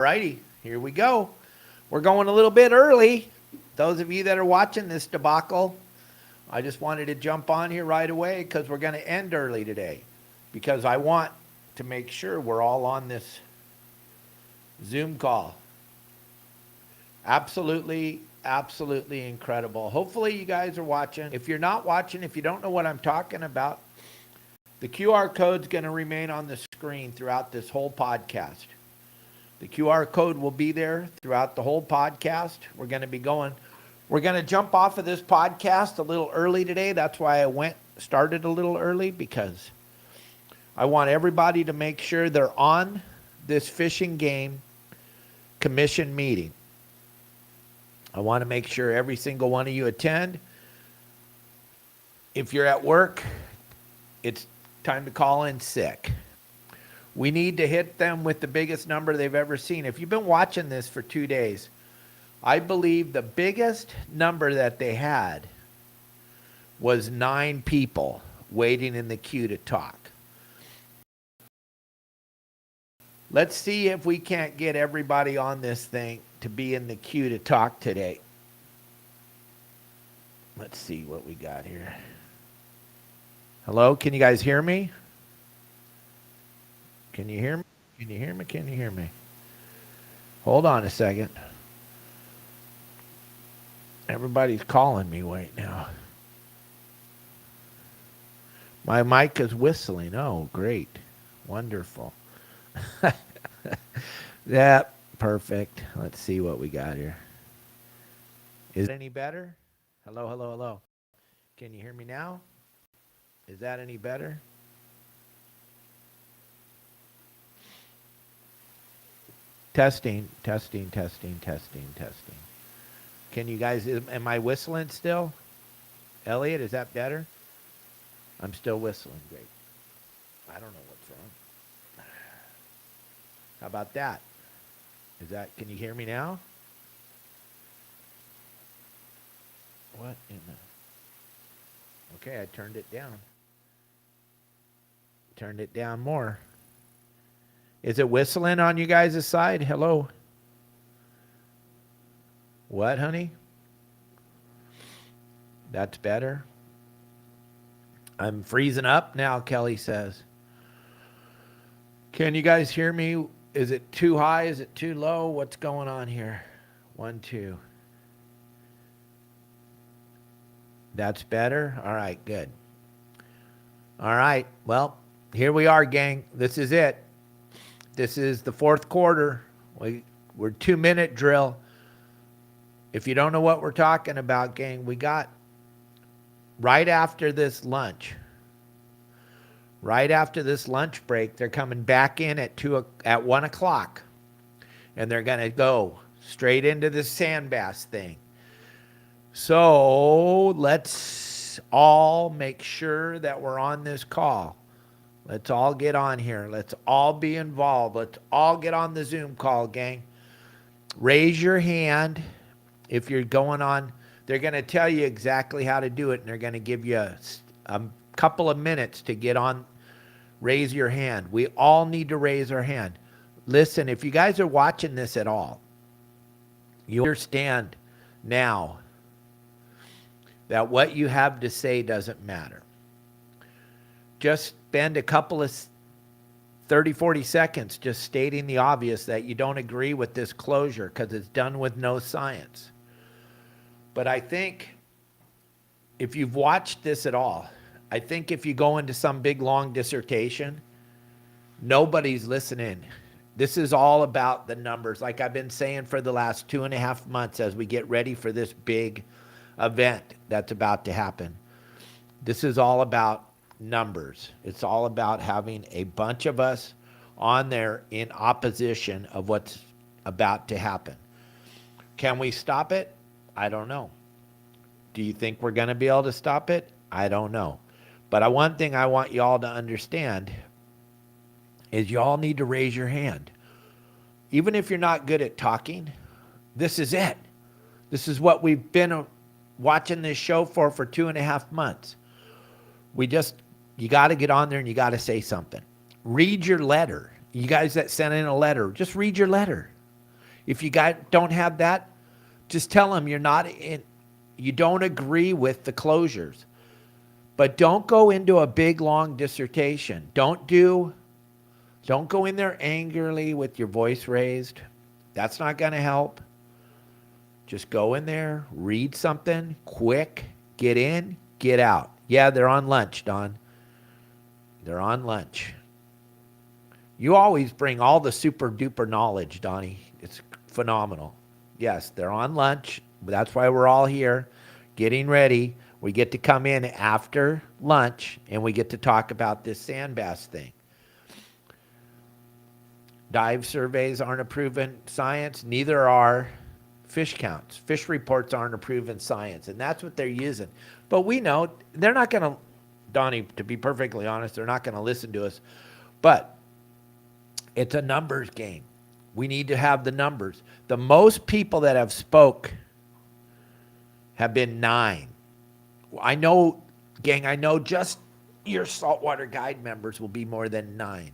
Alrighty, here we go. We're going a little bit early. Those of you that are watching this debacle, I just wanted to jump on here right away because we're going to end early today. Because I want to make sure we're all on this Zoom call. Absolutely, absolutely incredible. Hopefully you guys are watching. If you're not watching, if you don't know what I'm talking about, the QR code's going to remain on the screen throughout this whole podcast. The QR code will be there throughout the whole podcast. We're going to jump off of this podcast a little early today. That's why I started a little early, because I want everybody to make sure they're on this fishing game commission meeting. I want to make sure every single one of you attend. If you're at work, it's time to call in sick. We need to hit them with the biggest number they've ever seen. If you've been watching this for 2 days, I believe the biggest number that they had was 9 people waiting in the queue to talk. Let's see if we can't get everybody on this thing to be in the queue to talk today. Let's see what we got here. Hello, can you guys hear me? Can you hear me? Can you hear me? Can you hear me? Hold on a second. Everybody's calling me right now. My mic is whistling. Oh, great. Wonderful. Yeah, perfect. Let's see what we got here. Is it any better? Hello, hello, hello. Can you hear me now? Is that any better? Testing, testing, testing, testing, testing. Can you guys, am I whistling still? Elliot, is that better? I'm still whistling. Great. I don't know what's wrong. How about that? Can you hear me now? What in the? Okay, I turned it down. Turned it down more. Is it whistling on you guys' side? Hello? What, honey? That's better. I'm freezing up now, Kelly says. Can you guys hear me? Is it too high? Is it too low? What's going on here? 1, 2. That's better? All right, good. All right, well, here we are, gang. This is it. This is the fourth quarter. We're 2-minute drill. If you don't know what we're talking about, gang, we got right after this lunch. Right after this lunch break, they're coming back in at 1 o'clock. And they're going to go straight into this sand bass thing. So let's all make sure that we're on this call. Let's all get on here. Let's all be involved. Let's all get on the Zoom call, gang. Raise your hand if you're going on. They're going to tell you exactly how to do it, and they're going to give you a couple of minutes to get on. Raise your hand. We all need to raise our hand. Listen, if you guys are watching this at all, you understand now that what you have to say doesn't matter. Just spend a couple of 30, 40 seconds just stating the obvious that you don't agree with this closure because it's done with no science. But I think if you've watched this at all, I think if you go into some big, long dissertation, nobody's listening. This is all about the numbers. Like I've been saying for the last 2.5 months as we get ready for this big event that's about to happen. This is all about numbers. It's all about having a bunch of us on there in opposition of what's about to happen. Can we stop it? I don't know. Do you think we're going to be able to stop it? I don't know. But one thing I want you all to understand is you all need to raise your hand. Even if you're not good at talking, this is it. This is what we've been watching this show for 2.5 months. You got to get on there and you got to say something. Read your letter. You guys that sent in a letter, just read your letter. If you don't have that, just tell them you don't agree with the closures. But don't go into a big long dissertation. Don't go in there angrily with your voice raised. That's not going to help. Just go in there, read something quick, get in, get out. Yeah, they're on lunch, Don. They're on lunch. You always bring all the super duper knowledge, Donnie. It's phenomenal. Yes, they're on lunch. That's why we're all here getting ready. We get to come in after lunch and we get to talk about this sand bass thing. Dive surveys aren't a proven science. Neither are fish counts. Fish reports aren't a proven science, and that's what they're using. But we know they're not going to, Donnie, to be perfectly honest, they're not going to listen to us. But it's a numbers game. We need to have the numbers. The most people that have spoke have been 9. I know, gang, I know just your Saltwater Guide members will be more than 9.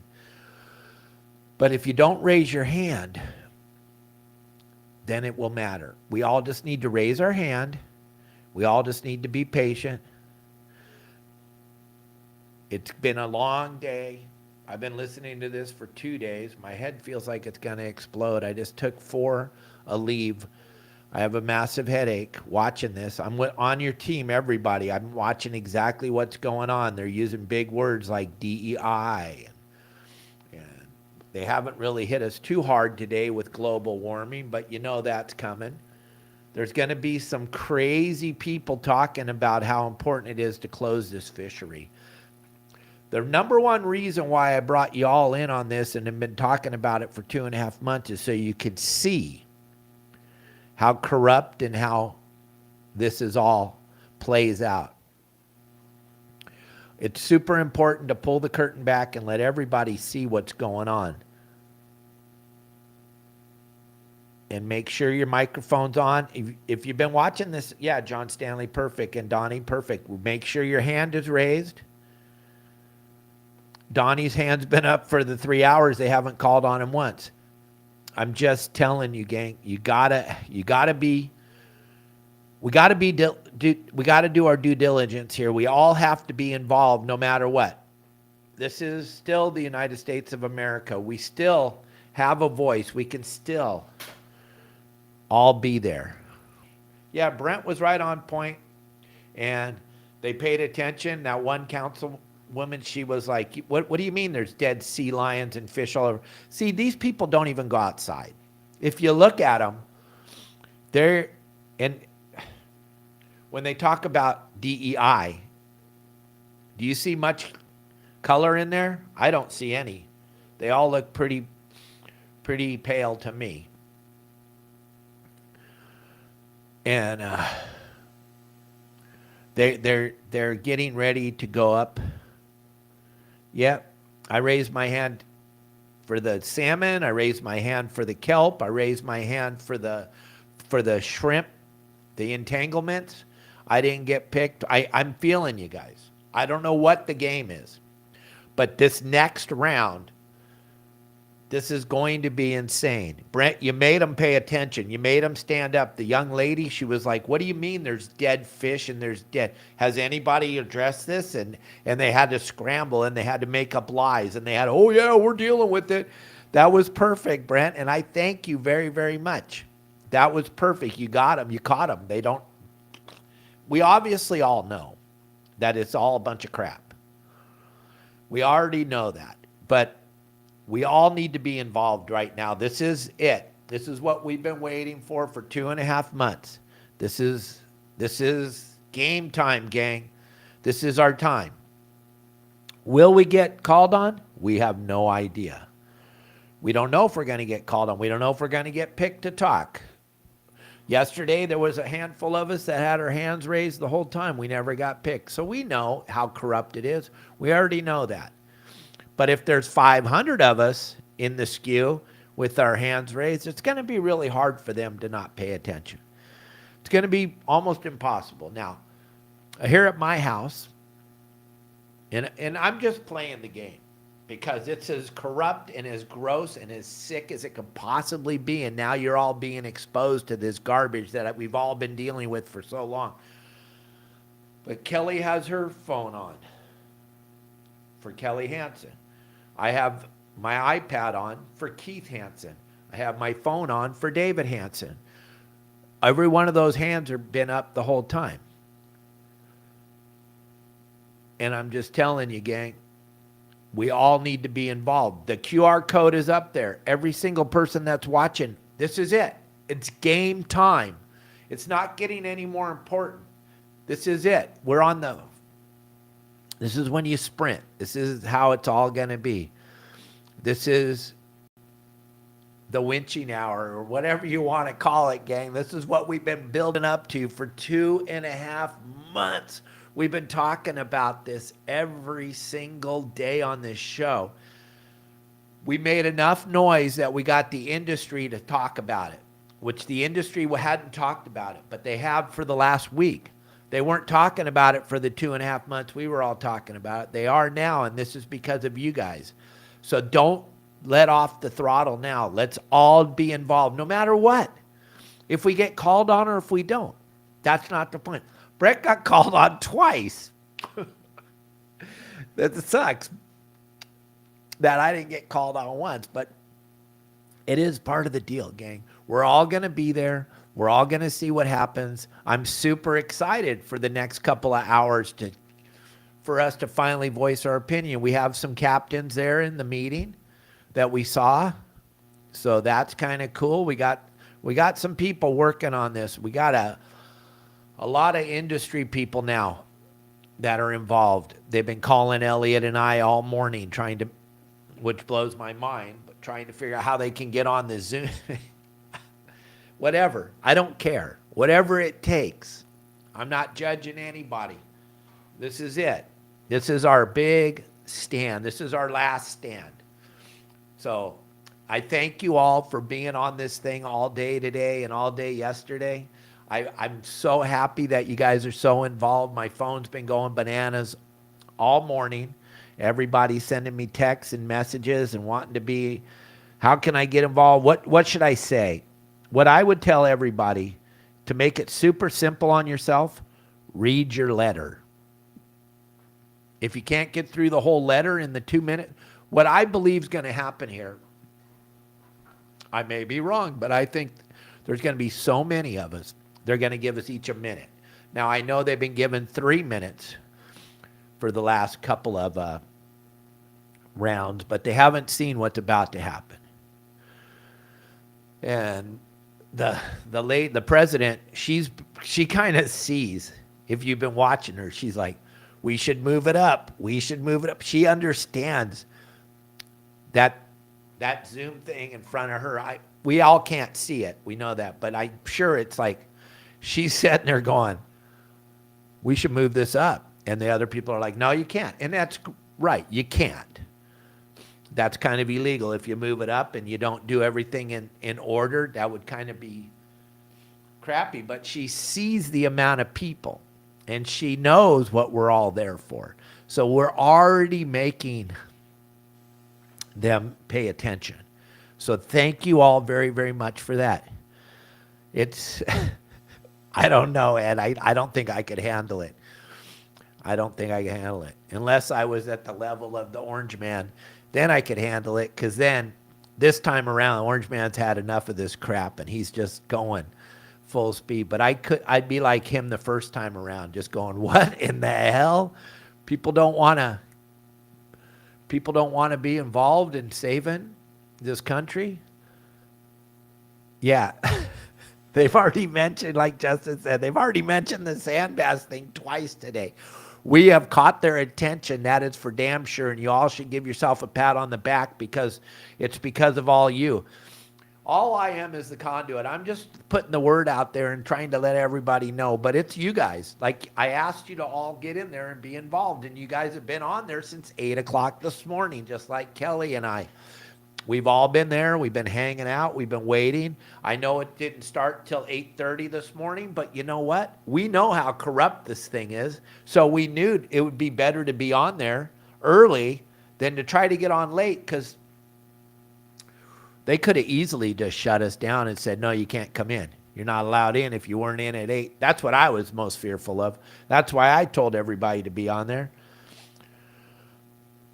But if you don't raise your hand, then it will matter. We all just need to raise our hand. We all just need to be patient. It's been a long day. I've been listening to this for 2 days. My head feels like it's going to explode. I just took 4 a leave. I have a massive headache watching this. I'm on your team, everybody. I'm watching exactly what's going on. They're using big words like DEI. And they haven't really hit us too hard today with global warming, but you know that's coming. There's going to be some crazy people talking about how important it is to close this fishery. The number one reason why I brought you all in on this and have been talking about it for 2.5 months is so you could see how corrupt and how this is all plays out. It's super important to pull the curtain back and let everybody see what's going on. And make sure your microphone's on. If you've been watching this, yeah, John Stanley, perfect, and Donnie, perfect. Make sure your hand is raised. Donnie's hand's been up for the 3 hours. They haven't called on him once. I'm just telling you, gang, we gotta do our due diligence here. We all have to be involved no matter what. This is still the United States of America. We still have a voice. We can still all be there. Yeah, Brent was right on point, and they paid attention. That one councilwoman, she was like, what do you mean there's dead sea lions and fish all over? See, these people don't even go outside. If you look at them, and when they talk about DEI, do you see much color in there? I don't see any. They all look pretty pale to me. And they're getting ready to go up. Yep, I raised my hand for the salmon. I raised my hand for the kelp. I raised my hand for the shrimp, the entanglements. I didn't get picked. I'm feeling you guys. I don't know what the game is, but this next round, this is going to be insane. Brent, you made them pay attention. You made them stand up. The young lady, she was like, what do you mean there's dead fish and there's dead? Has anybody addressed this? And they had to scramble and they had to make up lies. And they had, oh, yeah, we're dealing with it. That was perfect, Brent. And I thank you very, very much. That was perfect. You got them. You caught them. We obviously all know that it's all a bunch of crap. We already know that. But we all need to be involved right now. This is it. This is what we've been waiting for 2.5 months. This is game time, gang. This is our time. Will we get called on? We have no idea. We don't know if we're going to get called on. We don't know if we're going to get picked to talk. Yesterday, there was a handful of us that had our hands raised the whole time. We never got picked. So we know how corrupt it is. We already know that. But if there's 500 of us in the skew with our hands raised, it's going to be really hard for them to not pay attention. It's going to be almost impossible. Now, here at my house, and I'm just playing the game. because it's as corrupt and as gross and as sick as it could possibly be. And now you're all being exposed to this garbage that we've all been dealing with for so long. But Kelly has her phone on for Kelly Hansen. I have my iPad on for Keith Hansen. I have my phone on for David Hansen. Every one of those hands have been up the whole time. And I'm just telling you, gang, we all need to be involved. The QR code is up there. Every single person that's watching, this is it. It's game time. It's not getting any more important. This is it. This is when you sprint. This is how it's all going to be. This is the winching hour, or whatever you want to call it, gang. This is what we've been building up to for 2.5 months. We've been talking about this every single day on this show. We made enough noise that we got the industry to talk about it, which the industry hadn't talked about it, but they have for the last week. They weren't talking about it for the 2.5 months we were all talking about it. They are now, and this is because of you guys. So don't let off the throttle now. Let's all be involved, no matter what. If we get called on or if we don't, that's not the point. Brett got called on twice. That sucks that I didn't get called on once, but it is part of the deal, gang. We're all going to be there. We're all going to see what happens. I'm super excited for the next couple of hours for us to finally voice our opinion. We have some captains there in the meeting that we saw, so that's kind of cool. We got some people working on this. We got a lot of industry people now that are involved. They've been calling Elliot and I all morning which blows my mind, but trying to figure out how they can get on the Zoom. Whatever. I don't care. Whatever it takes. I'm not judging anybody. This is it. This is our big stand. This is our last stand. So I thank you all for being on this thing all day today and all day yesterday. I'm so happy that you guys are so involved. My phone's been going bananas all morning. Everybody's sending me texts and messages and wanting to be, how can I get involved? What should I say? What I would tell everybody, to make it super simple on yourself, read your letter. If you can't get through the whole letter in the 2 minutes, what I believe is going to happen here, I may be wrong, but I think there's going to be so many of us. They're going to give us each a minute. Now, I know they've been given 3 minutes for the last couple of rounds, but they haven't seen what's about to happen. And the president, she kind of sees, if you've been watching her, she's like, we should move it up. We should move it up. She understands that Zoom thing in front of her. We all can't see it. We know that, but I'm sure it's like, she's sitting there going, we should move this up. And the other people are like, no, you can't. And that's right. You can't. That's kind of illegal. If you move it up and you don't do everything in order, that would kind of be crappy. But she sees the amount of people and she knows what we're all there for. So we're already making them pay attention. So thank you all very, very much for that. It's... I don't know, Ed. I don't think I could handle it. I don't think I can handle it. Unless I was at the level of the Orange Man, then I could handle it, because then this time around, the Orange Man's had enough of this crap, and he's just going full speed. But I'd be like him the first time around, just going, what in the hell? People don't want to be involved in saving this country? Yeah. They've already mentioned, like Justin said, they've already mentioned the sand bass thing twice today. We have caught their attention. That is for damn sure. And you all should give yourself a pat on the back, because it's because of all you. All I am is the conduit. I'm just putting the word out there and trying to let everybody know. But it's you guys. Like, I asked you to all get in there and be involved. And you guys have been on there since 8 o'clock this morning, just like Kelly and I. We've all been there. We've been hanging out. We've been waiting. I know it didn't start till 8:30 this morning, but you know what? We know how corrupt this thing is. So we knew it would be better to be on there early than to try to get on late, because they could have easily just shut us down and said, no, you can't come in. You're not allowed in if you weren't in at 8. That's what I was most fearful of. That's why I told everybody to be on there.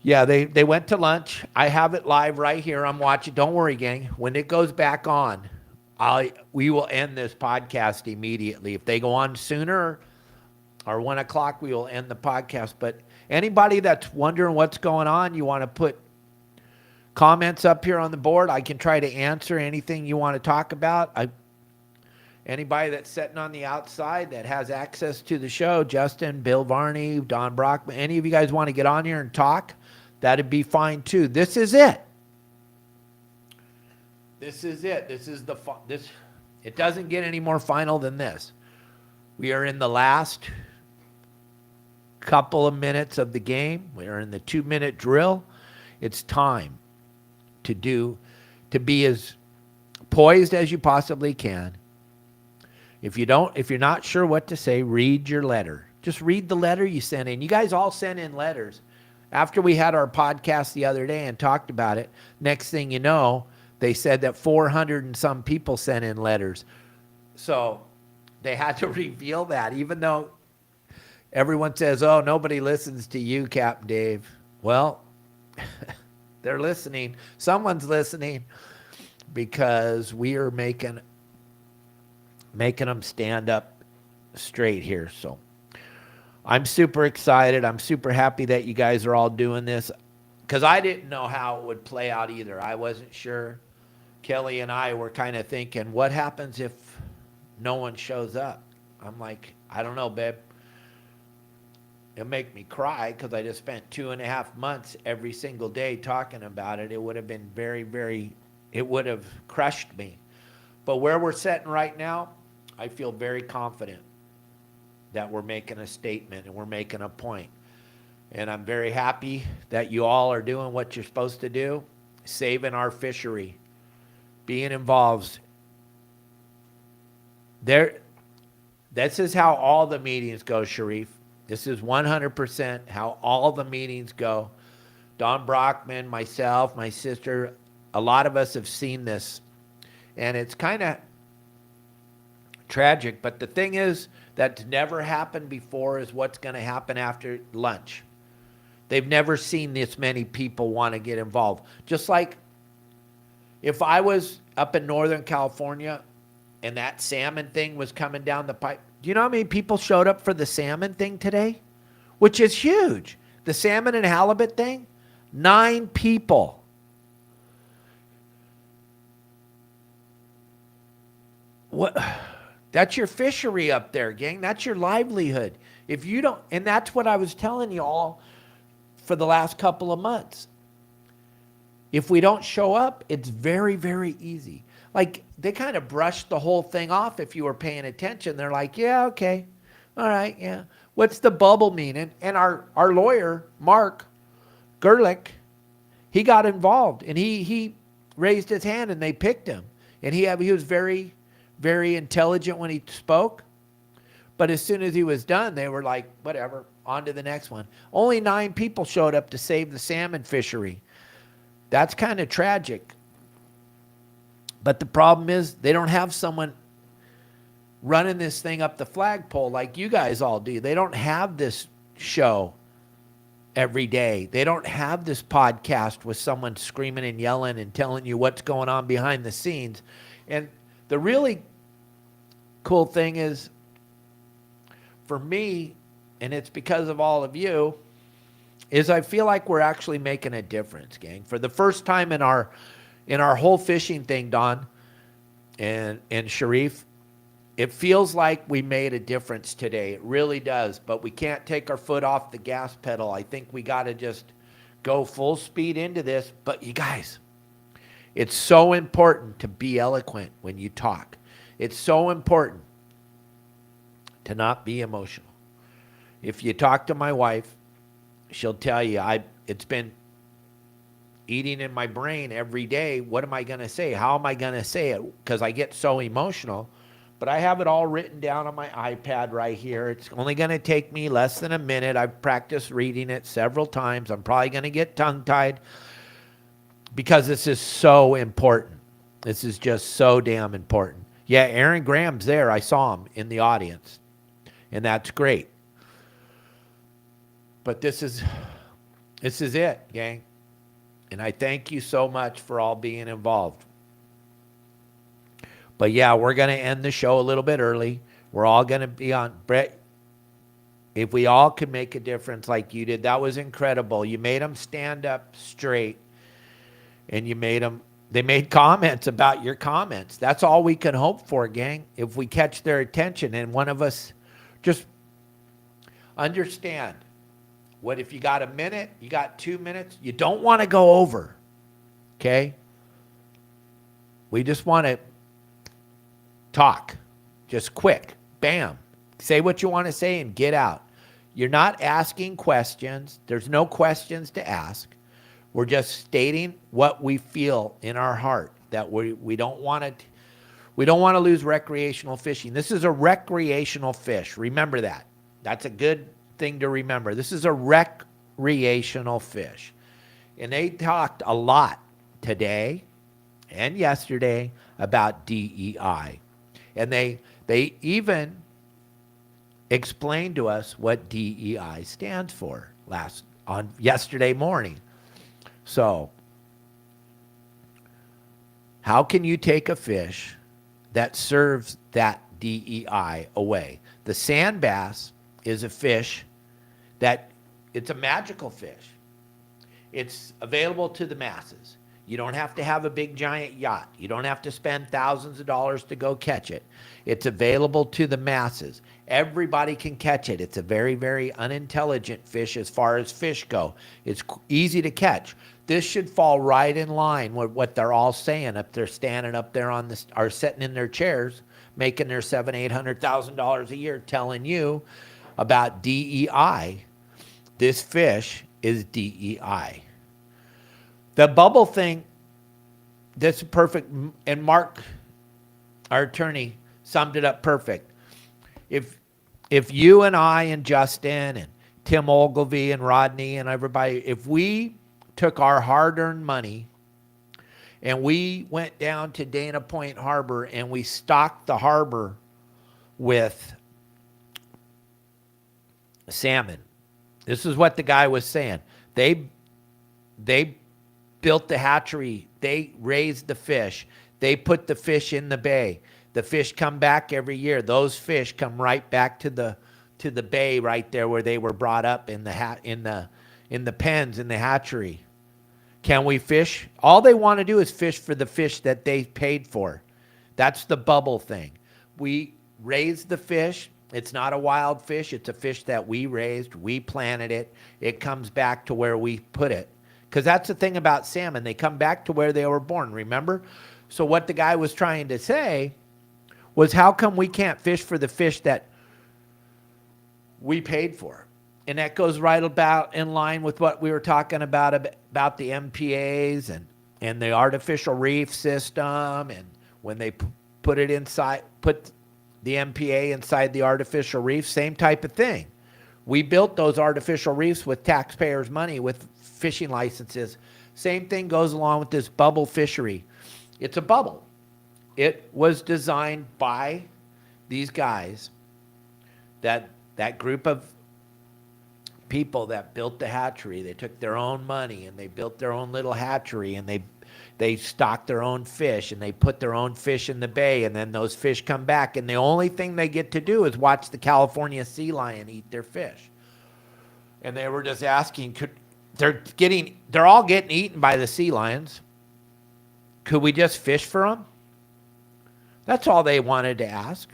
Yeah, they went to lunch. I have it live right here. I'm watching. Don't worry, gang. When it goes back on, we will end this podcast immediately. If they go on sooner or 1 o'clock, we will end the podcast. But anybody that's wondering what's going on, you want to put comments up here on the board. I can try to answer anything you want to talk about. Anybody that's sitting on the outside that has access to the show, Justin, Bill Varney, Don Brockman, any of you guys want to get on here and talk, that'd be fine too. This is it. This is it. It doesn't get any more final than this. We are in the last couple of minutes of the game. We are in the 2-minute drill. It's time to be as poised as you possibly can. If you're not sure what to say, read your letter. Just read the letter you sent in. You guys all sent in letters. After we had our podcast the other day and talked about it, next thing you know, they said that 400 and some people sent in letters. So they had to reveal that, even though everyone says, oh, nobody listens to you, Captain Dave. Well, they're listening. Someone's listening, because we are making them stand up straight here. So I'm super excited. I'm super happy that you guys are all doing this, because I didn't know how it would play out either. I wasn't sure. Kelly and I were kind of thinking, what happens if no one shows up? I'm like, I don't know, babe. It'll make me cry, because I just spent 2.5 months every single day talking about it. It would have been it would have crushed me. But where we're sitting right now, I feel very confident that we're making a statement and we're making a point. And I'm very happy that you all are doing what you're supposed to do, saving our fishery, being involved. This is how all the meetings go, Sharif. This is 100% how all the meetings go. Don Brockman, myself, my sister, a lot of us have seen this. And it's kind of tragic. But the thing is, that's never happened before is what's going to happen after lunch. They've never seen this many people want to get involved. Just like if I was up in Northern California and that salmon thing was coming down the pipe. Do you know how many people showed up for the salmon thing today? Which is huge. The salmon and halibut thing, 9 people. What? That's your fishery up there, gang. That's your livelihood. If you don't, and that's what I was telling you all for the last couple of months. If we don't show up, it's very, very easy. Like, they kind of brushed the whole thing off if you were paying attention. They're like, yeah, okay. All right, yeah. What's the bubble mean? And our lawyer, Mark Gerlich, he got involved. And he raised his hand and they picked him. And he was very, very intelligent when he spoke. But as soon as he was done, they were like, whatever, on to the next one. Only 9 people showed up to save the salmon fishery. That's kind of tragic. But the problem is they don't have someone running this thing up the flagpole like you guys all do. They don't have this show every day. They don't have this podcast with someone screaming and yelling and telling you what's going on behind the scenes. And the really cool thing is, for me, and it's because of all of you, is I feel like we're actually making a difference, gang. For the first time in our whole fishing thing, Don and Sharif, it feels like we made a difference today. It really does. But we can't take our foot off the gas pedal. I think we got to just go full speed into this. But you guys, it's so important to be eloquent when you talk. It's so important to not be emotional. If you talk to my wife, she'll tell you, it's been eating in my brain every day. What am I going to say? How am I going to say it? Because I get so emotional. But I have it all written down on my iPad right here. It's only going to take me less than a minute. I've practiced reading it several times. I'm probably going to get tongue-tied because this is so important. This is just so damn important. Yeah, Aaron Graham's there. I saw him in the audience, and that's great. But this is it, gang. And I thank you so much for all being involved. But yeah, we're going to end the show a little bit early. We're all going to be on. Brett, if we all could make a difference like you did, that was incredible. You made them stand up straight, and they made comments about your comments. That's all we can hope for, gang. If we catch their attention and one of us just understand what if you got a minute, you got 2 minutes, you don't want to go over, okay? We just want to talk, just quick, bam. Say what you want to say and get out. You're not asking questions. There's no questions to ask. We're just stating what we feel in our heart, that we don't want to lose recreational fishing. This is a recreational fish. Remember that. That's a good thing to remember. This is a recreational fish. And they talked a lot today and yesterday about DEI. And they even explained to us what DEI stands for yesterday morning. So, how can you take a fish that serves that DEI away? The sand bass is a fish it's a magical fish. It's available to the masses. You don't have to have a big giant yacht. You don't have to spend thousands of dollars to go catch it. It's available to the masses. Everybody can catch it. It's a very, very unintelligent fish as far as fish go. It's easy to catch. This should fall right in line with what they're all saying up there, standing up there or sitting in their chairs, making their $700,000-$800,000 a year, telling you about DEI. This fish is DEI. The bubble thing, that's perfect. And Mark, our attorney, summed it up perfect. If you and I and Justin and Tim Ogilvy and Rodney and everybody, if we took our hard-earned money and we went down to Dana Point Harbor and we stocked the harbor with salmon. This is what the guy was saying. They built the hatchery. They raised the fish. They put the fish in the bay. The fish come back every year. Those fish come right back to the bay right there where they were brought up in the pens in the hatchery. Can we fish? All they want to do is fish for the fish that they paid for. That's the bubble thing. We raise the fish. It's not a wild fish. It's a fish that we raised. We planted it. It comes back to where we put it. Because that's the thing about salmon. They come back to where they were born, remember? So what the guy was trying to say was, how come we can't fish for the fish that we paid for? And that goes right about in line with what we were talking about the MPAs and the artificial reef system. And when they put the MPA inside the artificial reef, same type of thing. We built those artificial reefs with taxpayers' money, with fishing licenses. Same thing goes along with this bubble fishery. It's a bubble. It was designed by these guys, that group of people that built the hatchery. They took their own money and they built their own little hatchery, and they stocked their own fish, and they put their own fish in the bay, and then those fish come back, and the only thing they get to do is watch the California sea lion eat their fish. And they were just asking, they're all getting eaten by the sea lions. Could we just fish for them? That's all they wanted to ask.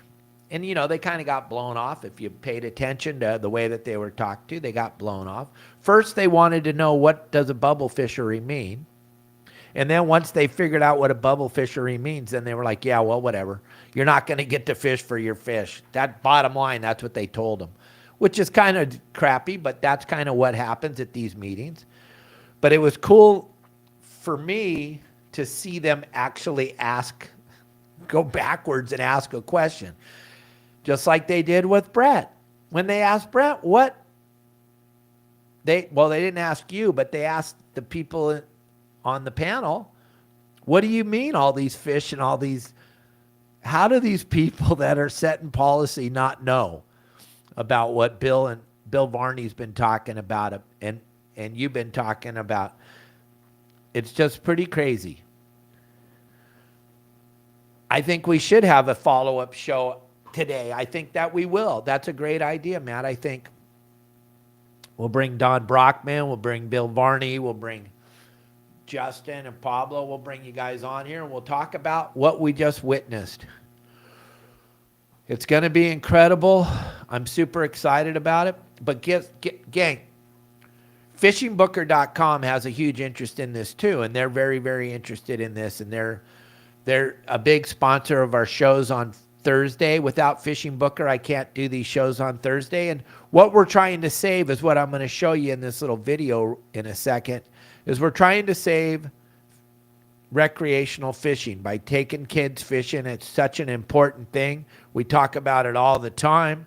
And, they kind of got blown off. If you paid attention to the way that they were talked to, they got blown off. First, they wanted to know, what does a bubble fishery mean? And then once they figured out what a bubble fishery means, then they were like, yeah, well, whatever. You're not going to get to fish for your fish. That bottom line, that's what they told them, which is kind of crappy, but that's kind of what happens at these meetings. But it was cool for me to see them actually ask go backwards and ask a question. Just like they did with Brett. When they asked Brett they didn't ask you, but they asked the people on the panel, what do you mean all these fish and all these, how do these people that are setting policy not know about what Bill Varney's been talking about and you've been talking about? It's just pretty crazy. I think we should have a follow-up show today. I think that we will. That's a great idea, Matt. I think we'll bring Don Brockman, we'll bring Bill Varney, we'll bring Justin and Pablo. We'll bring you guys on here and we'll talk about what we just witnessed. It's going to be incredible. I'm super excited about it. But gang, fishingbooker.com has a huge interest in this too, and they're very, very interested in this, and they're a big sponsor of our shows on Thursday. Without Fishing Booker, I can't do these shows on Thursday. And what we're trying to save is what I'm going to show you in this little video in a second, is we're trying to save recreational fishing by taking kids fishing. It's such an important thing. We talk about it all the time.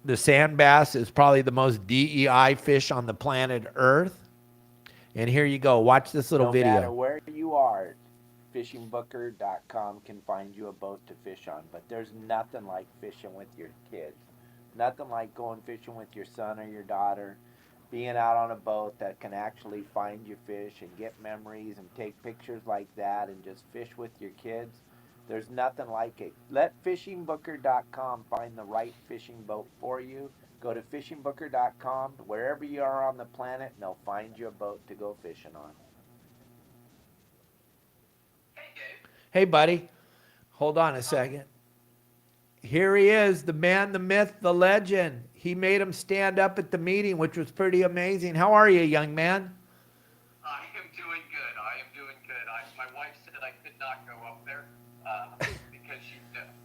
The sand bass is probably the most DEI fish on the planet Earth. And here you go. Watch this little video. No matter where you are, fishingbooker.com can find you a boat to fish on. But there's nothing like fishing with your kids. Nothing like going fishing with your son or your daughter. Being out on a boat that can actually find you fish and get memories and take pictures like that and just fish with your kids. There's nothing like it. Let fishingbooker.com find the right fishing boat for you. Go to fishingbooker.com. Wherever you are on the planet, and they'll find you a boat to go fishing on. Hey, buddy. Hold on a second. Here he is, the man, the myth, the legend. He made him stand up at the meeting, which was pretty amazing. How are you, young man? I am doing good. My wife said I could not go up there because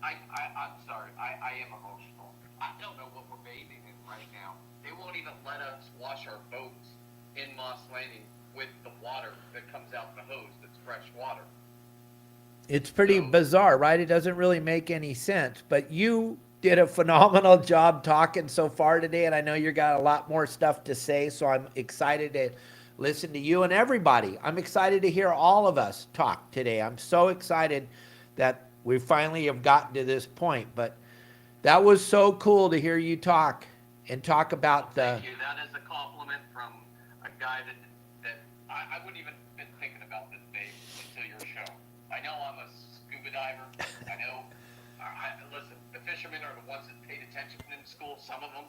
I'm sorry. I am emotional. I don't know what we're bathing in right now. They won't even let us wash our boats in Moss Landing with the water that comes out the hose that's fresh water. It's pretty bizarre, right? It doesn't really make any sense. But you did a phenomenal job talking so far today, and I know you got a lot more stuff to say, so I'm excited to listen to you and everybody. I'm excited to hear all of us talk today. I'm so excited that we finally have gotten to this point. But that was so cool to hear you talk and talk about the... Thank you. That is a compliment from a guy that I wouldn't even been thinking about this, Dave, until your show. I know I'm a scuba diver. I know. Listen, the fishermen are the ones that paid attention in school. Some of them,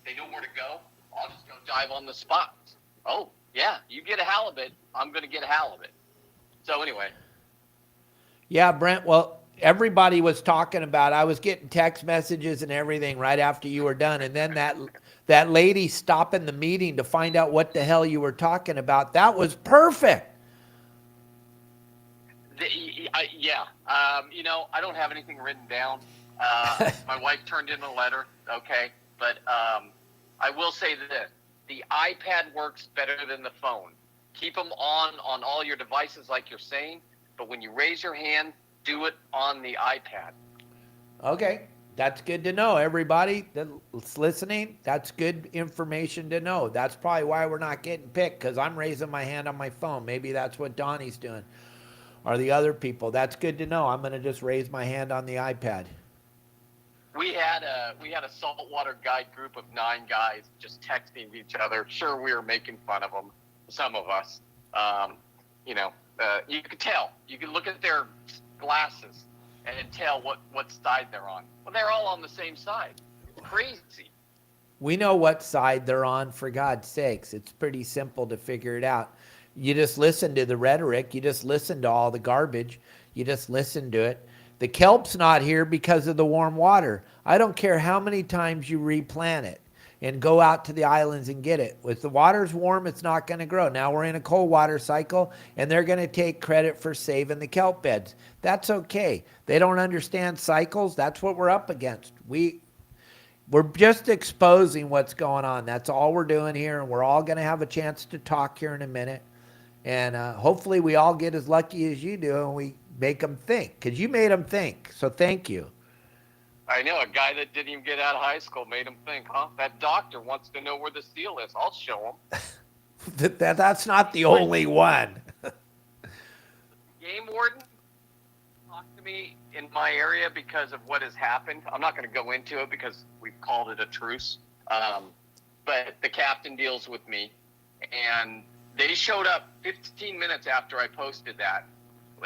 they know where to go. I'll just go dive on the spot. Oh, yeah, you get a halibut, I'm going to get a halibut. So anyway. Yeah, Brent, well, everybody was talking about, I was getting text messages and everything right after you were done. And then that lady stopping the meeting to find out what the hell you were talking about, that was perfect. I don't have anything written down. My wife turned in a letter, okay? But I will say this. The iPad works better than the phone. Keep them on all your devices like you're saying, but when you raise your hand, do it on the iPad. Okay, that's good to know. Everybody that's listening, that's good information to know. That's probably why we're not getting picked, because I'm raising my hand on my phone. Maybe that's what Donnie's doing. Or the other people. That's good to know. I'm going to just raise my hand on the iPad. We had a saltwater guide group of 9 guys just texting each other. Sure, we were making fun of them, some of us. You could tell. You could look at their glasses and tell what side they're on. Well, they're all on the same side. Crazy. We know what side they're on, for God's sakes. It's pretty simple to figure it out. You just listen to the rhetoric. You just listen to all the garbage. You just listen to it. The kelp's not here because of the warm water. I don't care how many times you replant it and go out to the islands and get it. If the water's warm, it's not going to grow. Now we're in a cold water cycle, and they're going to take credit for saving the kelp beds. That's okay. They don't understand cycles. That's what we're up against. We're just exposing what's going on. That's all we're doing here, and we're all going to have a chance to talk here in a minute. And hopefully we all get as lucky as you do, and we make them think, because you made them think. So thank you. I know a guy that didn't even get out of high school made him think, huh? That doctor wants to know where the seal is. I'll show him. That's not the only one. Game warden talked to me in my area because of what has happened. I'm not going to go into it because we've called it a truce. But the captain deals with me, and they showed up 15 minutes after I posted that,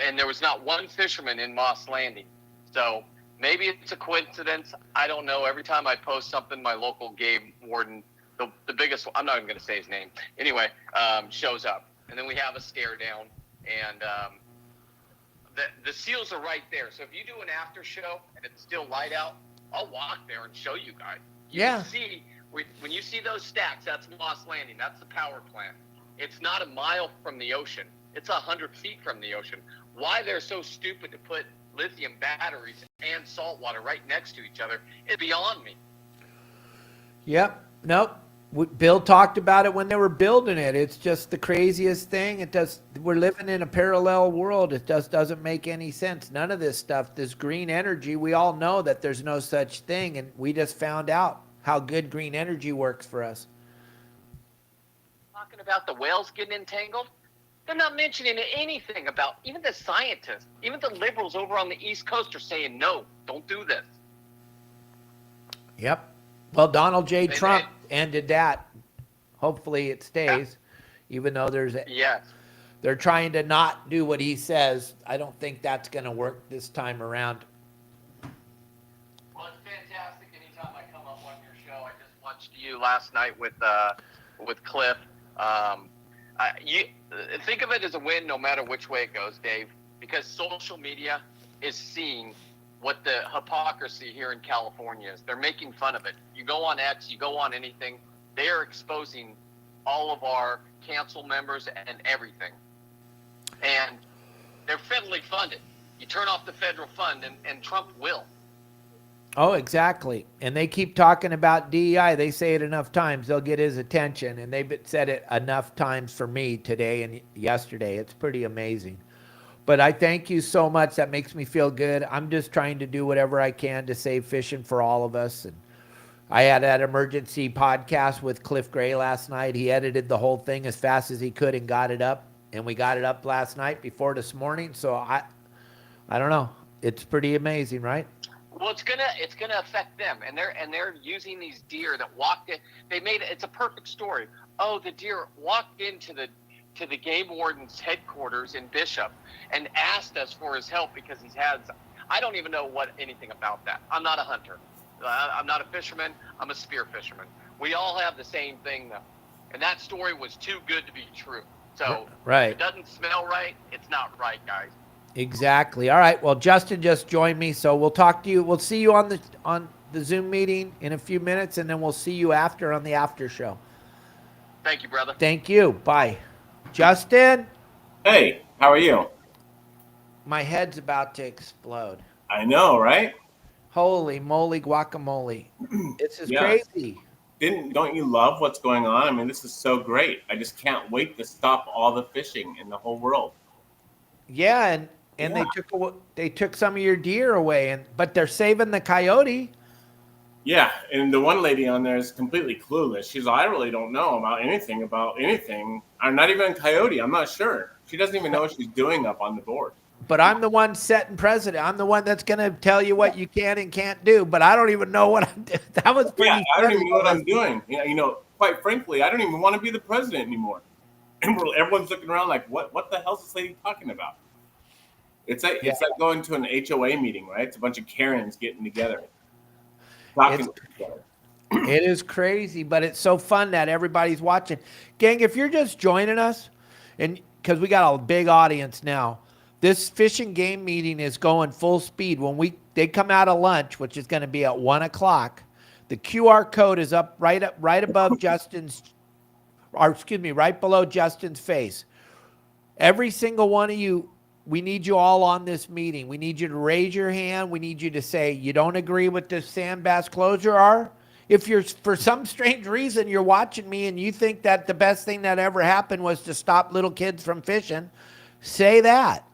and there was not one fisherman in Moss Landing. So maybe it's a coincidence. I don't know. Every time I post something, my local game warden, the biggest one, I'm not even going to say his name. Anyway, shows up. And then we have a stare down. And the seals are right there. So if you do an after show and it's still light out, I'll walk there and show you guys. You can see, when you see those stacks, that's Moss Landing. That's the power plant. It's not a mile from the ocean. It's 100 feet from the ocean. Why they're so stupid to put lithium batteries and saltwater right next to each other is beyond me. Yep. Nope. Bill talked about it when they were building it. It's just the craziest thing. We're living in a parallel world. It just doesn't make any sense. None of this stuff, this green energy, we all know that there's no such thing. And we just found out how good green energy works for us. Talking about the whales getting entangled, they're not mentioning anything about, even the scientists, even the liberals over on the East Coast are saying, no, don't do this. Yep. Well, Donald J. Trump ended that. Hopefully it stays, even though they're trying to not do what he says. I don't think that's going to work this time around. Well, it's fantastic. Anytime I come up on your show, I just watched you last night with Cliff. You think of it as a win no matter which way it goes, Dave, because social media is seeing what the hypocrisy here in California is. They're making fun of it. You go on X, you go on anything, they are exposing all of our cancel members and everything. And they're federally funded. You turn off the federal fund and Trump will. Oh, exactly. And they keep talking about DEI. They say it enough times, they'll get his attention. And they've said it enough times for me today and yesterday. It's pretty amazing. But I thank you so much. That makes me feel good. I'm just trying to do whatever I can to save fishing for all of us. And I had that emergency podcast with Cliff Gray last night. He edited the whole thing as fast as he could and got it up. And we got it up last night before this morning. So I don't know. It's pretty amazing, right? Well, it's gonna affect them, and they're using these deer that walked in. It's a perfect story. Oh, the deer walked into the game warden's headquarters in Bishop and asked us for his help because I don't even know anything about that. I'm not a hunter. I'm not a fisherman. I'm a spear fisherman. We all have the same thing though, and that story was too good to be true. So right. If it doesn't smell right, it's not right, guys. Exactly. All right. Well, Justin just joined me, so we'll talk to you. We'll see you on the Zoom meeting in a few minutes, and then we'll see you after on the after show. Thank you, brother. Thank you. Bye. Justin? Hey, how are you? My head's about to explode. I know, right? Holy moly guacamole. This is Yes. crazy. Don't you love what's going on? I mean, this is so great. I just can't wait to stop all the fishing in the whole world. Yeah, and they took some of your deer away, but they're saving the coyote. Yeah, and the one lady on there is completely clueless. She's like, I really don't know about anything. I'm not even a coyote. I'm not sure. She doesn't even know what she's doing up on the board. But I'm the one setting precedent. I'm the one that's going to tell you what you can and can't do. But I don't even know what I'm doing. That was pretty. Yeah, I don't even know what I'm doing. You know, quite frankly, I don't even want to be the president anymore. And everyone's looking around like, what the hell is this lady talking about? It's like going to an HOA meeting, right? It's a bunch of Karens getting together. It is crazy, but it's so fun that everybody's watching. Gang, if you're just joining us, and because we got a big audience now, this fishing game meeting is going full speed. When they come out of lunch, which is going to be at 1 o'clock, the QR code is up right above right below Justin's face. Every single one of you, we need you all on this meeting. We need you to raise your hand. We need you to say you don't agree with the sand bass closure are. If you're, for some strange reason, you're watching me and you think that the best thing that ever happened was to stop little kids from fishing, say that.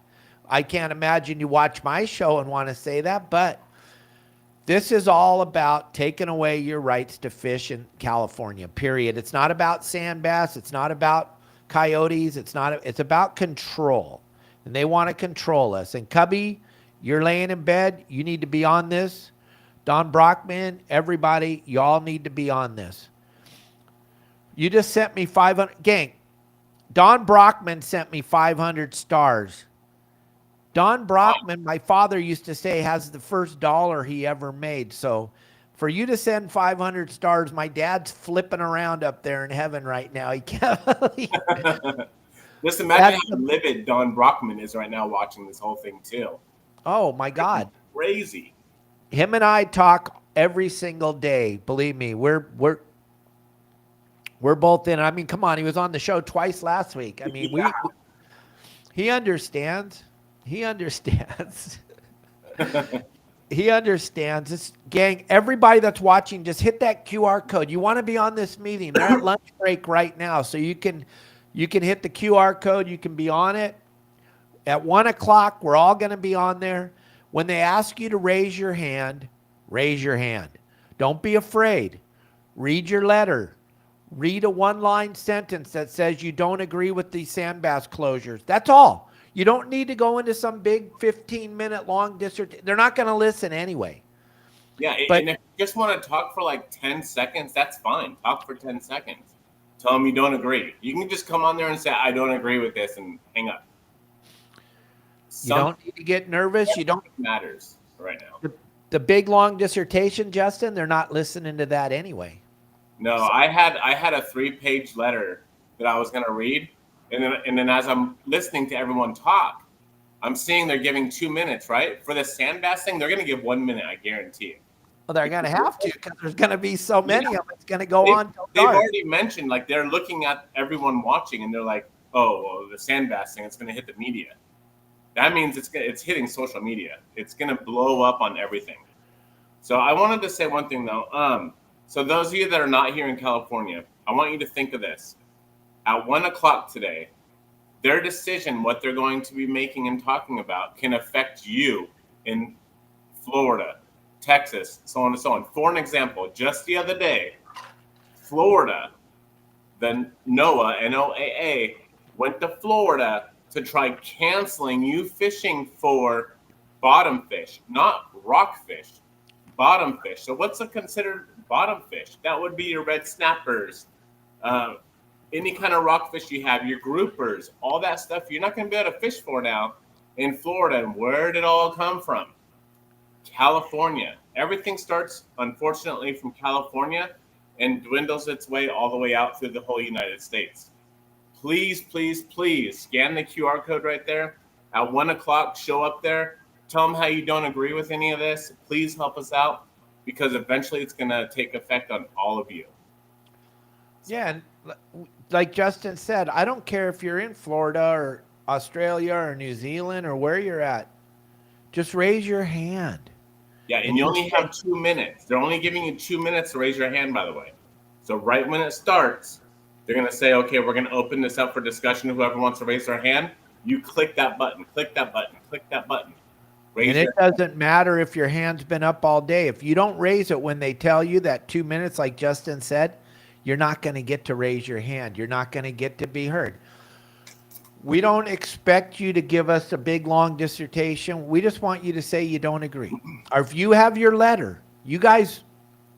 I can't imagine you watch my show and want to say that, but this is all about taking away your rights to fish in California, period. It's not about sand bass. It's not about coyotes. It's about control. And they want to control us. And Cubby, you're laying in bed. You need to be on this. Don Brockman, everybody, y'all need to be on this. You just sent me 500. Gang, Don Brockman sent me 500 stars. Don Brockman, my father used to say, has the first dollar he ever made. So for you to send 500 stars, my dad's flipping around up there in heaven right now. He can't believe it. Just imagine how livid Don Brockman is right now watching this whole thing too. Oh my God. Crazy. Him and I talk every single day. Believe me, we're both in. I mean, come on, he was on the show twice last week. I mean, he understands. He understands. He understands. This gang, everybody that's watching, just hit that QR code. You want to be on this meeting. They're at lunch break right now. So you can hit the QR code. You can be on it. At 1 o'clock, we're all going to be on there. When they ask you to raise your hand, raise your hand. Don't be afraid. Read your letter. Read a one-line sentence that says you don't agree with these sand bass closures. That's all. You don't need to go into some big 15-minute long dissertation. They're not going to listen anyway. Yeah, but, and if you just want to talk for like 10 seconds, that's fine. Talk for 10 seconds. Tell them you don't agree. You can just come on there and say, I don't agree with this, and hang up. You don't need to get nervous. You don't. It matters right now. The big long dissertation, Justin, they're not listening to that anyway. No, so. I had a 3-page letter that I was going to read. And then as I'm listening to everyone talk, I'm seeing they're giving 2 minutes, right? For the sand bass thing, they're going to give 1 minute, I guarantee you. Well, they're going to have to because there's going to be so many of them. It's going to go on till They've dark. already mentioned, like, they're looking at everyone watching, and they're like, oh, well, the sand bass thing, it's going to hit the media. That means it's hitting social media. It's going to blow up on everything. So I wanted to say one thing, though. So those of you that are not here in California, I want you to think of this. At 1 o'clock today, their decision, what they're going to be making and talking about, can affect you in Florida, Texas, so on and so on. For an example, just the other day, Florida, the NOAA, N-O-A-A, went to Florida to try canceling you fishing for bottom fish, not rockfish, bottom fish. So what's considered bottom fish? That would be your red snappers, any kind of rockfish you have, your groupers, all that stuff you're not going to be able to fish for now in Florida. And where did it all come from? California. Everything starts, unfortunately, from California and dwindles its way all the way out through the whole United States. Please, please, please scan the QR code right there. At 1 o'clock, show up there. Tell them how you don't agree with any of this. Please help us out because eventually it's going to take effect on all of you. Yeah, and like Justin said, I don't care if you're in Florida or Australia or New Zealand or where you're at. Just raise your hand. Yeah, and you only have 2 minutes. They're only giving you 2 minutes to raise your hand, by the way. So right when it starts, they're going to say, okay, we're going to open this up for discussion. Whoever wants to raise their hand, you click that button, click that button, click that button. And it doesn't matter if your hand's been up all day. If you don't raise it when they tell you that 2 minutes, like Justin said, you're not going to get to raise your hand. You're not going to get to be heard. We don't expect you to give us a big, long dissertation. We just want you to say you don't agree. Or if you have your letter, you guys,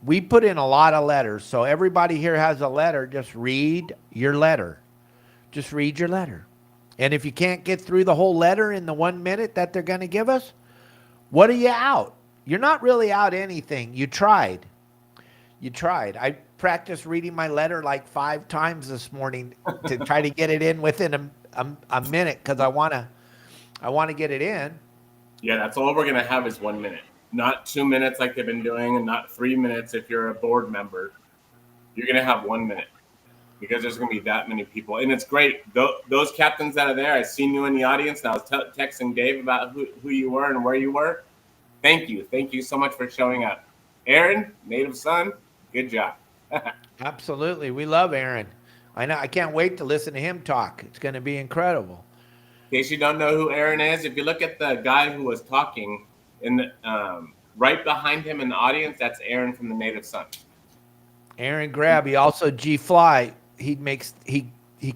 we put in a lot of letters. So everybody here has a letter. Just read your letter. Just read your letter. And if you can't get through the whole letter in the 1 minute that they're going to give us, what are you out? You're not really out anything. You tried. You tried. I practiced reading my letter like 5 times this morning to try to get it in within a minute because I want to get it in. Yeah, that's all we're going to have is 1 minute. Not 2 minutes like they've been doing and not 3 minutes if you're a board member. You're going to have 1 minute because there's going to be that many people. And it's great. Those captains that are there, I've seen you in the audience, and I was texting Dave about who you were and where you were. Thank you. Thank you so much for showing up. Aaron, native son, good job. Absolutely. We love Aaron. I know. I can't wait to listen to him talk. It's going to be incredible. In case you don't know who Aaron is, if you look at the guy who was talking in the right behind him in the audience, that's Aaron from the Native Son. Aaron Grab. He also G Fly. He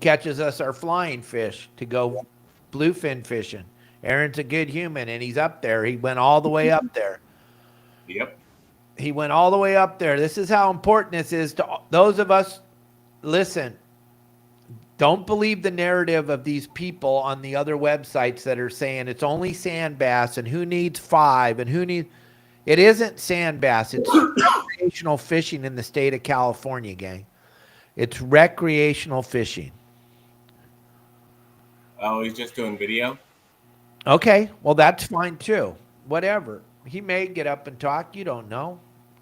catches us our flying fish to go bluefin fishing. Aaron's a good human, and he's up there. He went all the way up there. Yep. He went all the way up there. This is how important this is to those of us. Listen, don't believe the narrative of these people on the other websites that are saying it's only sand bass and who needs 5 and who needs. It isn't sand bass. It's recreational fishing in the state of California, gang. It's recreational fishing. Oh, he's just doing video? Okay, well, that's fine too. Whatever. He may get up and talk. You don't know.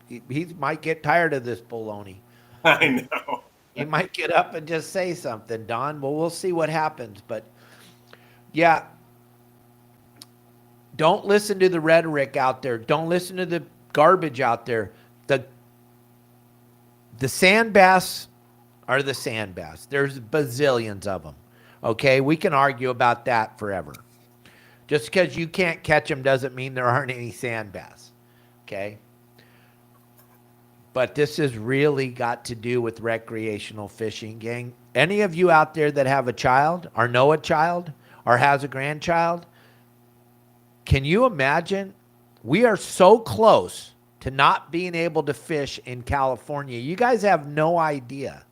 He might get tired of this baloney. I know. He might get up and just say something, Don. Well, we'll see what happens. But, yeah, don't listen to the rhetoric out there. Don't listen to the garbage out there. The sand bass are the sand bass. There's bazillions of them. Okay? We can argue about that forever. Just because you can't catch them doesn't mean there aren't any sand bass. Okay? But this has really got to do with recreational fishing, gang. Any of you out there that have a child or know a child or has a grandchild, can you imagine? We are so close to not being able to fish in California. You guys have no idea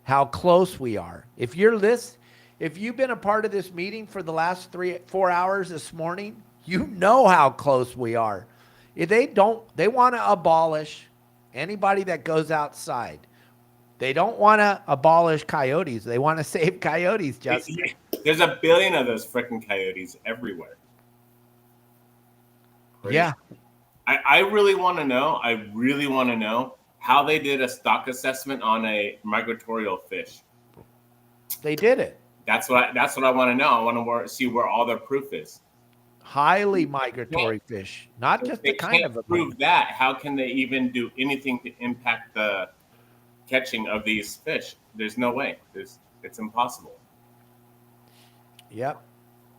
how close we are. If you've been a part of this meeting for the last 4 hours this morning, you know how close we are. If they want to abolish anybody that goes outside. They don't want to abolish coyotes. They want to save coyotes, Justin. There's a billion of those freaking coyotes everywhere. Crazy. Yeah. I really want to know how they did a stock assessment on a migratorial fish. They did it. That's what I want to know. I want to see where all their proof is. Highly migratory fish, not just the kind of a prove that. How can they even do anything to impact the catching of these fish? There's no way. It's impossible. Yep.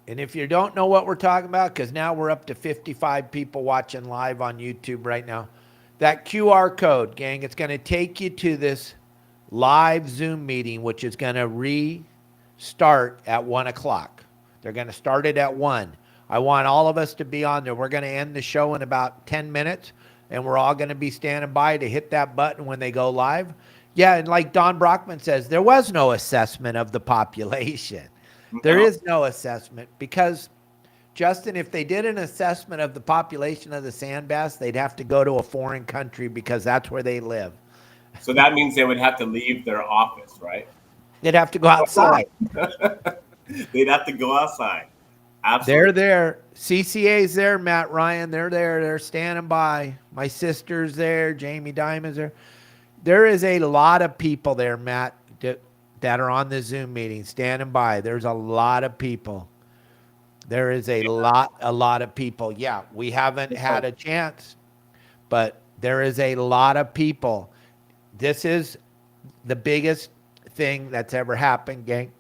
And if you don't know what we're talking about, because now we're up to 55 people watching live on YouTube right now, that QR code, gang, it's going to take you to this live Zoom meeting, which is going to restart at 1 o'clock. They're going to start it at 1. I want all of us to be on there. We're going to end the show in about 10 minutes, and we're all going to be standing by to hit that button when they go live. Yeah, and like Don Brockman says, there was no assessment of the population. There is no assessment because, Justin, if they did an assessment of the population of the sand bass, they'd have to go to a foreign country because that's where they live. So that means they would have to leave their office, right? They'd have to go outside. They'd have to go outside. They're Absolutely. there. CCA's there, Matt Ryan. They're there. They're standing by. My sister's there. Jamie Diamond's there. There is a lot of people there, Matt, that are on the Zoom meeting standing by. There's a lot of people. There is a lot of people. Yeah, we haven't had a chance, but there is a lot of people. This is the biggest thing that's ever happened, gang.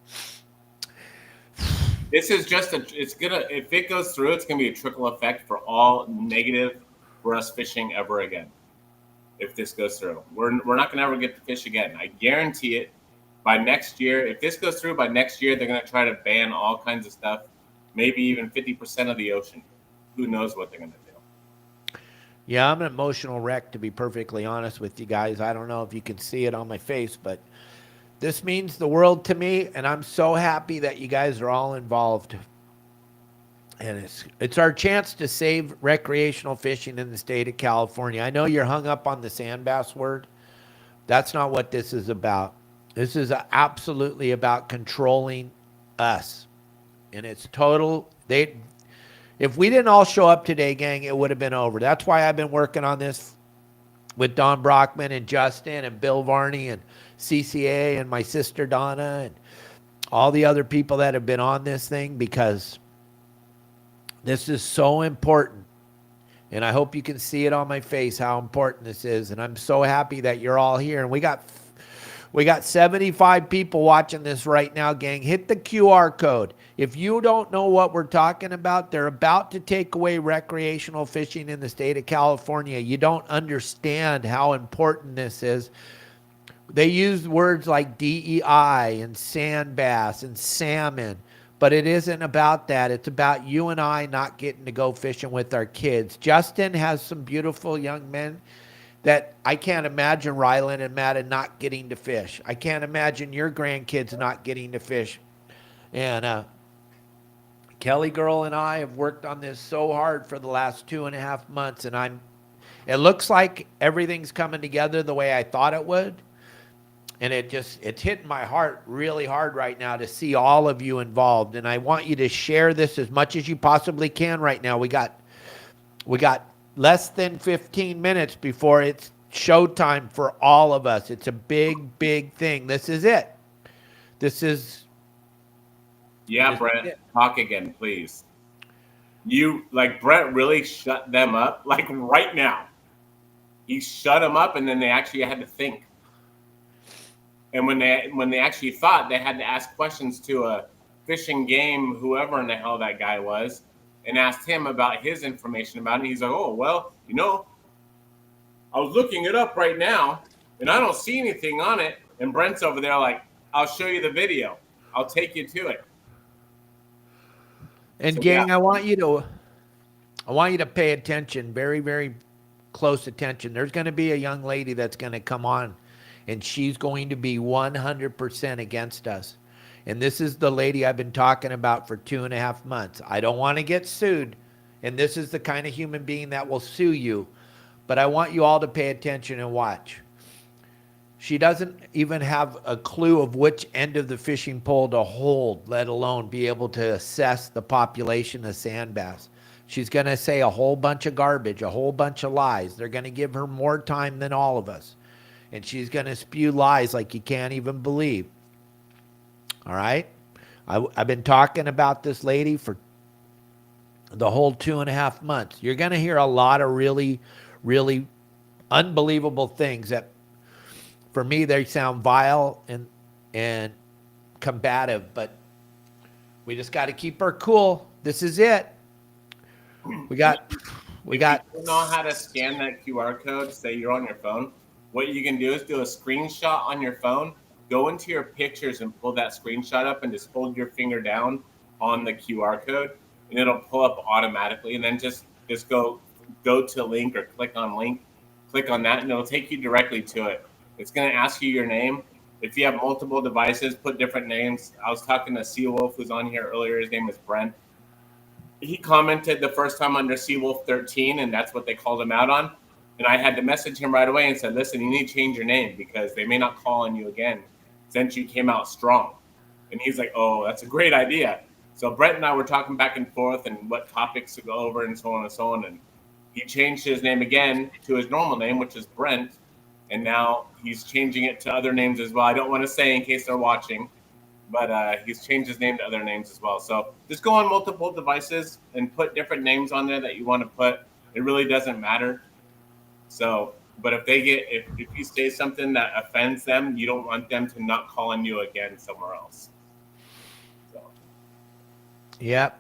This is just if it goes through, it's gonna be a trickle effect for all negative for us fishing ever again. If this goes through, we're not gonna ever get to fish again. I guarantee it. By next year, if this goes through, by next year they're gonna try to ban all kinds of stuff, maybe even 50% of the ocean. Who knows what they're gonna do? Yeah, I'm an emotional wreck, to be perfectly honest with you guys. I don't know if you can see it on my face, but this means the world to me, and I'm so happy that you guys are all involved. And it's our chance to save recreational fishing in the state of California. I know you're hung up on the sand bass word. That's not what this is about. This is absolutely about controlling us. And it's total. If we didn't all show up today, gang, it would have been over. That's why I've been working on this with Don Brockman and Justin and Bill Varney and CCA and my sister Donna and all the other people that have been on this thing, because this is so important. And I hope you can see it on my face how important this is. And I'm so happy that you're all here. And We got 75 people watching this right now, gang. Hit the QR code. If you don't know what we're talking about, they're about to take away recreational fishing in the state of California. You don't understand how important this is. They use words like DEI and sand bass and salmon, but it isn't about that. It's about you and I not getting to go fishing with our kids. Justin has some beautiful young men that I can't imagine Rylan and Madden not getting to fish. I can't imagine your grandkids not getting to fish. And Kelly girl and I have worked on this so hard for the last 2.5 months, and it looks like everything's coming together the way I thought it would. And it's hitting my heart really hard right now to see all of you involved. And I want you to share this as much as you possibly can right now. We got less than 15 minutes before it's showtime for all of us. It's a big, big thing. This is it. Yeah, Brent, talk again, please. Brent really shut them up, like right now. He shut them up, and then they actually had to think. And when they actually thought, they had to ask questions to a fishing game, whoever in the hell that guy was, and asked him about his information about it. He's like, oh, well, I was looking it up right now, and I don't see anything on it. And Brent's over there like, I'll show you the video. I'll take you to it. And So, gang, yeah. I want you to pay attention, very, very close attention. There's going to be a young lady that's going to come on, and she's going to be 100% against us. And this is the lady I've been talking about for 2.5 months. I don't want to get sued, and this is the kind of human being that will sue you. But I want you all to pay attention and watch. She doesn't even have a clue of which end of the fishing pole to hold, let alone be able to assess the population of sand bass. She's going to say a whole bunch of garbage, a whole bunch of lies. They're going to give her more time than all of us. And she's going to spew lies like you can't even believe. All right? I've been talking about this lady for the whole 2.5 months. You're going to hear a lot of really, really unbelievable things that, for me, they sound vile and combative, but we just got to keep her cool. This is it. We got. If you don't know how to scan that QR code, say you're on your phone, what you can do is do a screenshot on your phone, go into your pictures and pull that screenshot up and just hold your finger down on the QR code, and it'll pull up automatically. And then just go to link or click on that, and it'll take you directly to it. It's going to ask you your name. If you have multiple devices, put different names. I was talking to Seawolf, who's on here earlier. His name is Brent. He commented the first time under Seawolf 13, and that's what they called him out on. And I had to message him right away and said, listen, you need to change your name because they may not call on you again since you came out strong. And he's like, oh, that's a great idea. So Brent and I were talking back and forth and what topics to go over and so on and so on. And he changed his name again to his normal name, which is Brent. And now he's changing it to other names as well. I don't want to say in case they're watching, but he's changed his name to other names as well. So just go on multiple devices and put different names on there that you want to put. It really doesn't matter. So, but if you say something that offends them, you don't want them to not call on you again somewhere else. So. Yep.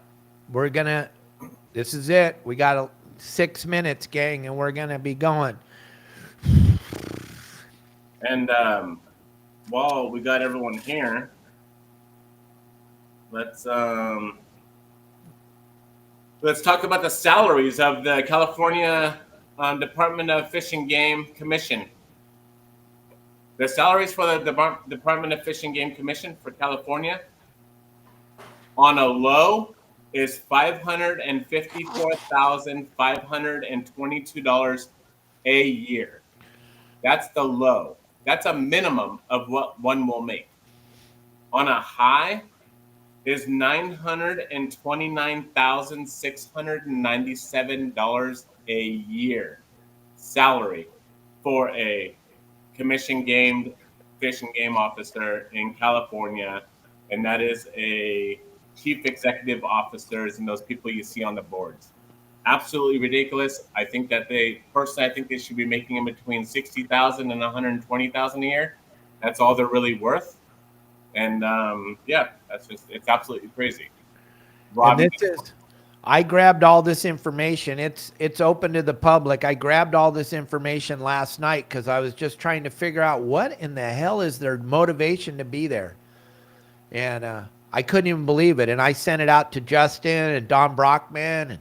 This is it. We got 6 minutes, gang, and we're going to be going. And while we got everyone here, let's talk about the salaries of the California Department of Fish and Game Commission. The salaries for the Department of Fish and Game Commission for California on a low is $554,522 a year. That's the low. That's a minimum of what one will make. On a high is $929,697 a year salary for a commission game fish and game officer in California, and that is a chief executive officers and those people you see on the boards. Absolutely ridiculous. I think that they should be making in between $60,000 and $120,000 a year. That's all they're really worth. And yeah, it's absolutely crazy. And this is, I grabbed all this information. It's open to the public. I grabbed all this information last night because I was just trying to figure out what in the hell is their motivation to be there. And I couldn't even believe it. And I sent it out to Justin and Don Brockman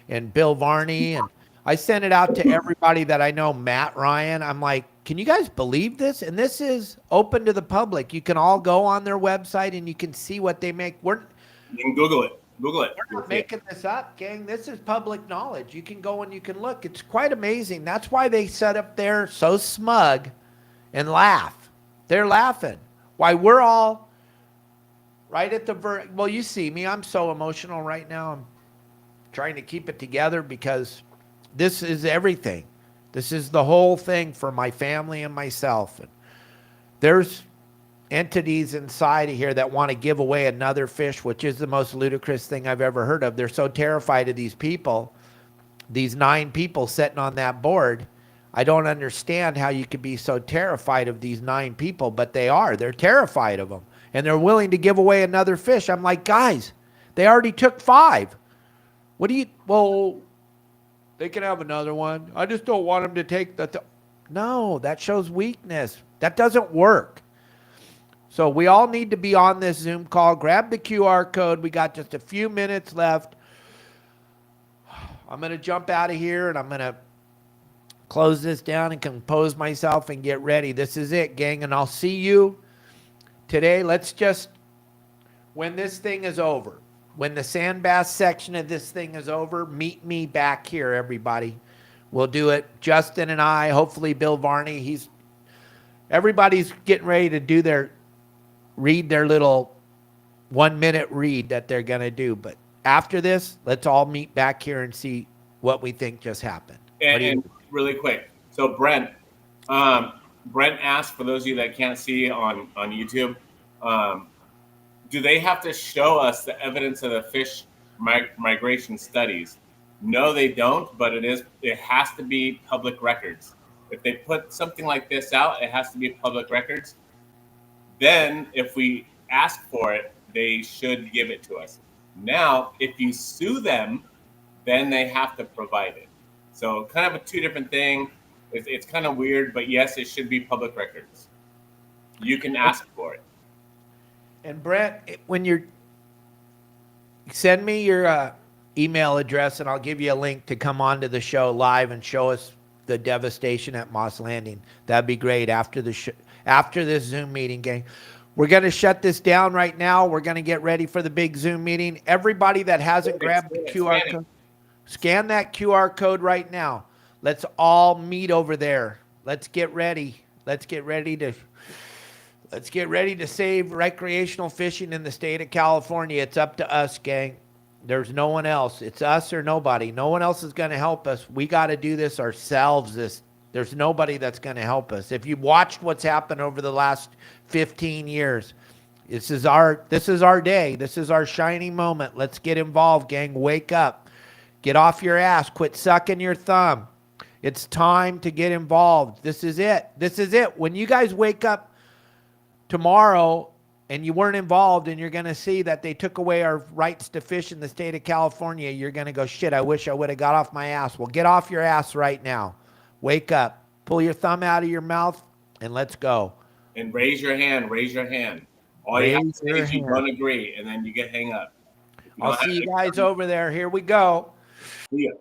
and Bill Varney. And I sent it out to everybody that I know, Matt Ryan. I'm like, can you guys believe this? And this is open to the public. You can all go on their website and you can see what they make. You can Google it. Google it. We're not making this up, gang. This is public knowledge. You can go and you can look. It's quite amazing. That's why they set up there so smug and laugh. They're laughing. Why we're all right at the well, you see me. I'm so emotional right now. I'm trying to keep it together because this is everything. This is the whole thing for my family and myself. And there's entities inside of here that want to give away another fish, which is the most ludicrous thing I've ever heard of. They're so terrified of these people, these 9 people sitting on that board. I don't understand how you could be so terrified of these 9 people, but they are. They're terrified of them. And they're willing to give away another fish. I'm like, guys, they already took 5. What do you, well, they can have another one. I just don't want them to take the, no, that shows weakness. That doesn't work. So we all need to be on this Zoom call. Grab the QR code. We got just a few minutes left. I'm going to jump out of here and I'm going to close this down and compose myself and get ready. This is it, gang. And I'll see you today. Let's just, when this thing is over, when the sand bass section of this thing is over, meet me back here, everybody. We'll do it. Justin and I, hopefully Bill Varney. Everybody's getting ready to read their little 1-minute read that they're going to do. But after this, let's all meet back here and see what we think just happened. And really quick. So Brent asked, for those of you that can't see on YouTube, do they have to show us the evidence of the fish migration studies? No, they don't, but it has to be public records. If they put something like this out, it has to be public records. Then if we ask for it, they should give it to us. Now, if you sue them, then they have to provide it. So kind of a 2 different thing. It's kind of weird, but yes, it should be public records. You can ask for it. And Brent, when send me your email address and I'll give you a link to come onto the show live and show us the devastation at Moss Landing. That'd be great after this Zoom meeting, gang. We're going to shut this down right now. We're going to get ready for the big Zoom meeting. Everybody that hasn't grabbed the QR code, scan that QR code right now. Let's all meet over there. Let's get ready. Let's get ready to save recreational fishing in the state of California. It's up to us, gang. There's no one else. It's us or nobody. No one else is going to help us. We got to do this ourselves. There's nobody that's going to help us. If you've watched what's happened over the last 15 years, this is our day. This is our shining moment. Let's get involved, gang. Wake up. Get off your ass. Quit sucking your thumb. It's time to get involved. This is it. This is it. When you guys wake up tomorrow and you weren't involved and you're going to see that they took away our rights to fish in the state of California, you're going to go, shit, I wish I would have got off my ass. Well, get off your ass right now. Wake up. Pull your thumb out of your mouth and let's go. And raise your hand. Raise your hand. All you have to say is you don't agree, and then you get hang up. I'll see you guys over there. Here we go. See ya.